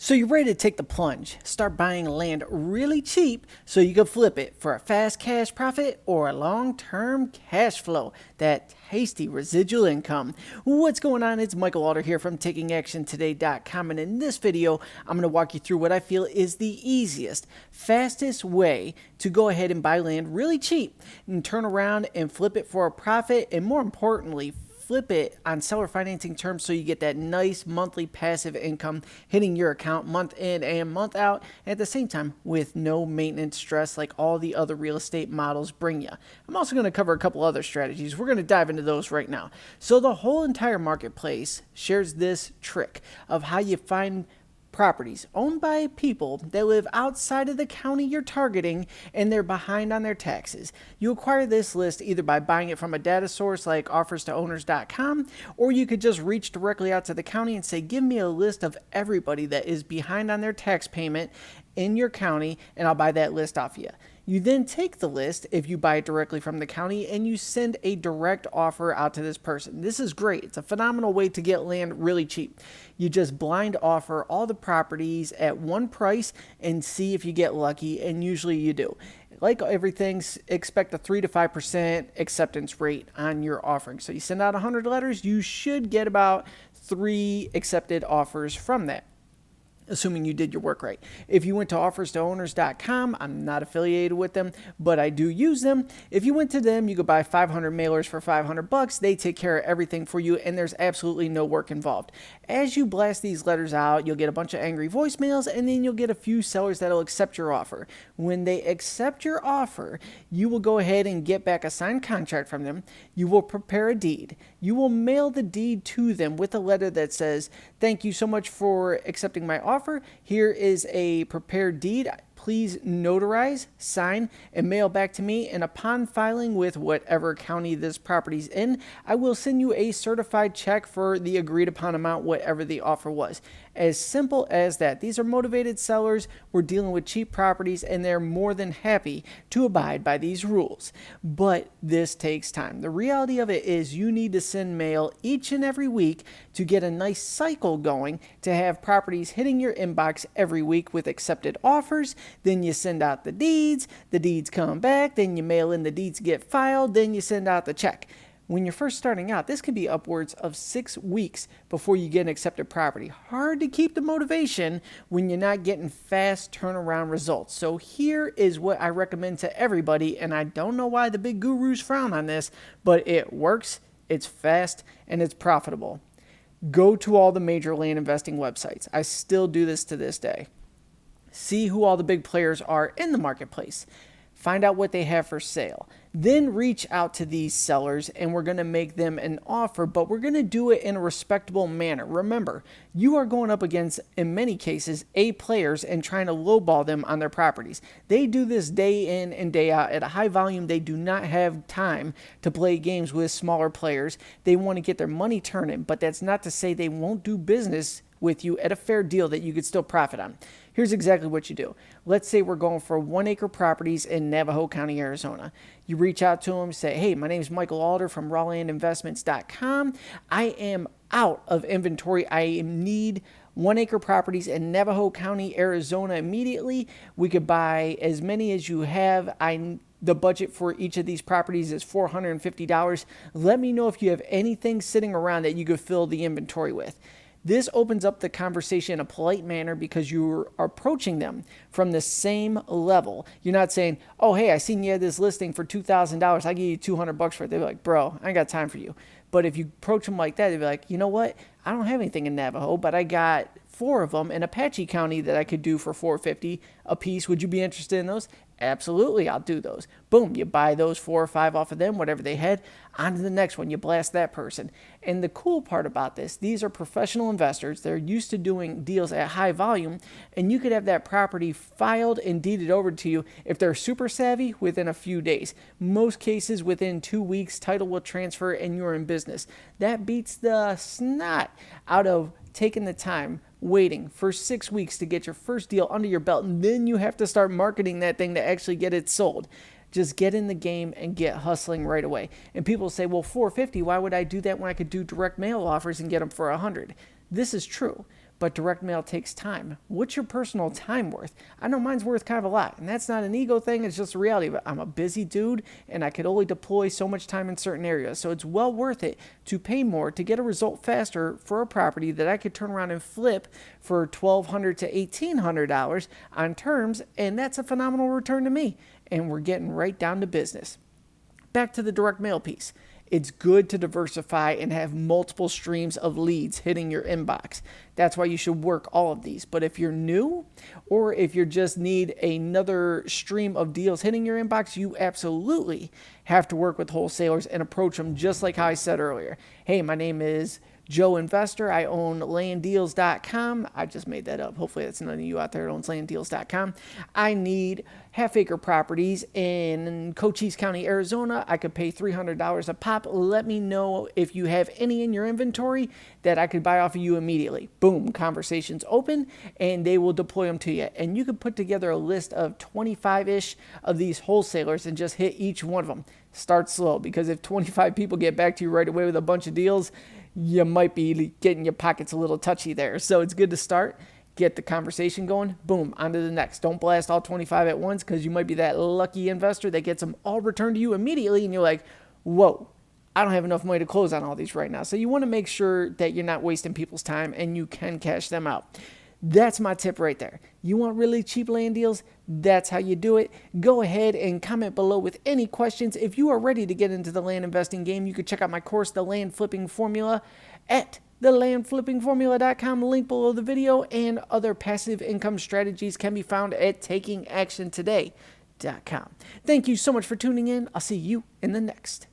So you're ready to take the plunge, start buying land really cheap so you can flip it for a fast cash profit or a long-term cash flow, that tasty residual income. What's going on? It's Michael Alder here from TakingActionToday.com, and in this video, I'm going to walk you through what I feel is the easiest, fastest way to go ahead and buy land really cheap and turn around and flip it for a profit, and more importantly, flip it on seller financing terms so you get that nice monthly passive income hitting your account month in and month out, and at the same time with no maintenance stress like all the other real estate models bring you. I'm also going to cover a couple other strategies. We're going to dive into those right now. So the whole entire marketplace shares this trick of how you find properties owned by people that live outside of the county you're targeting and they're behind on their taxes. You acquire this list either by buying it from a data source like offerstowners.com, or you could just reach directly out to the county and say, give me a list of everybody that is behind on their tax payment in your county, and I'll buy that list off you. You then take the list, if you buy it directly from the county, and you send a direct offer out to this person. This is great. It's a phenomenal way to get land really cheap. You just blind offer all the properties at one price and see if you get lucky, and usually you do. Like everything, expect a 3 to 5% acceptance rate on your offering. So you send out 100 letters, you should get about 3 accepted offers from that, assuming you did your work right. If you went to offerstowners.com, I'm not affiliated with them, but I do use them. If you went to them, you could buy 500 mailers for $500. They take care of everything for you, and there's absolutely no work involved. As you blast these letters out, you'll get a bunch of angry voicemails, and then you'll get a few sellers that'll accept your offer. When they accept your offer, you will go ahead and get back a signed contract from them. You will prepare a deed. You will mail the deed to them with a letter that says, thank you so much for accepting my offer. Here is a prepared deed. Please notarize, sign, and mail back to me. And upon filing with whatever county this property's in, I will send you a certified check for the agreed upon amount, whatever the offer was. As simple as that. These are motivated sellers. We're dealing with cheap properties, and they're more than happy to abide by these rules. But this takes time. The reality of it is you need to send mail each and every week to get a nice cycle going, to have properties hitting your inbox every week with accepted offers. Then you send out the deeds come back, then you mail in the deeds, get filed, then you send out the check. When you're first starting out, this can be upwards of 6 weeks before you get an accepted property. Hard to keep the motivation when you're not getting fast turnaround results. So here is what I recommend to everybody, and I don't know why the big gurus frown on this, but it works, it's fast, and it's profitable. Go to all the major land investing websites. I still do this to this day. See who all the big players are in the marketplace. Find out what they have for sale. Then reach out to these sellers, and we're going to make them an offer, but we're going to do it in a respectable manner. Remember, you are going up against, in many cases, A players and trying to lowball them on their properties. They do this day in and day out at a high volume. They do not have time to play games with smaller players. They want to get their money turning, but that's not to say they won't do business with you at a fair deal that you could still profit on. Here's exactly what you do. Let's say we're going for 1-acre properties in Navajo County, Arizona. You reach out to them, say, hey, my name is Michael Alder from rawlandinvestments.com. I am out of inventory. I need 1-acre properties in Navajo County, Arizona immediately. We could buy as many as you have. The budget for each of these properties is $450. Let me know if you have anything sitting around that you could fill the inventory with. This opens up the conversation in a polite manner because you're approaching them from the same level. You're not saying, oh, hey, I seen you had this listing for $2,000. I give you $200 for it. They're like, bro, I ain't got time for you. But if you approach them like that, they'd be like, you know what? I don't have anything in Navajo, but I got 4 of them in Apache County that I could do for $450 a piece. Would you be interested in those? Absolutely, I'll do those. Boom, you buy those 4 or 5 off of them, whatever they had, on to the next one. You blast that person. And the cool part about this, these are professional investors. They're used to doing deals at high volume, and you could have that property filed and deeded over to you if they're super savvy within a few days. Most cases within 2 weeks, title will transfer and you're in business. That beats the snot out of taking the time waiting for 6 weeks to get your first deal under your belt, and then you have to start marketing that thing to actually get it sold. Just get in the game and get hustling right away. And people say, well, $450, why would I do that when I could do direct mail offers and get them for $100? This is true. but direct mail takes time. What's your personal time worth? I know mine's worth kind of a lot, and that's not an ego thing, it's just a reality. But I'm a busy dude, and I could only deploy so much time in certain areas, so it's well worth it to pay more to get a result faster for a property that I could turn around and flip for $1,200 to $1,800 on terms, and that's a phenomenal return to me, and we're getting right down to business. Back to the direct mail piece. It's good to diversify and have multiple streams of leads hitting your inbox. That's why you should work all of these. But if you're new, or if you just need another stream of deals hitting your inbox, you absolutely have to work with wholesalers and approach them just like how I said earlier. Hey, my name is Joe Investor. I own landdeals.com. I just made that up. Hopefully that's none of you out there that owns landdeals.com. I need half-acre properties in Cochise County, Arizona. I could pay $300 a pop. Let me know if you have any in your inventory that I could buy off of you immediately. Boom, conversations open, and they will deploy them to you. And you could put together a list of 25-ish of these wholesalers and just hit each one of them. Start slow, because if 25 people get back to you right away with a bunch of deals, you might be getting your pockets a little touchy there. So it's good to start, get the conversation going, boom, on to the next. Don't blast all 25 at once, because you might be that lucky investor that gets them all returned to you immediately, and you're like, whoa, I don't have enough money to close on all these right now. So you want to make sure that you're not wasting people's time and you can cash them out. That's my tip right there. You want really cheap land deals? That's how you do it. Go ahead and comment below with any questions. If you are ready to get into the land investing game, you can check out my course, The Land Flipping Formula, at thelandflippingformula.com, link below the video, and other passive income strategies can be found at takingactiontoday.com. Thank you so much for tuning in. I'll see you in the next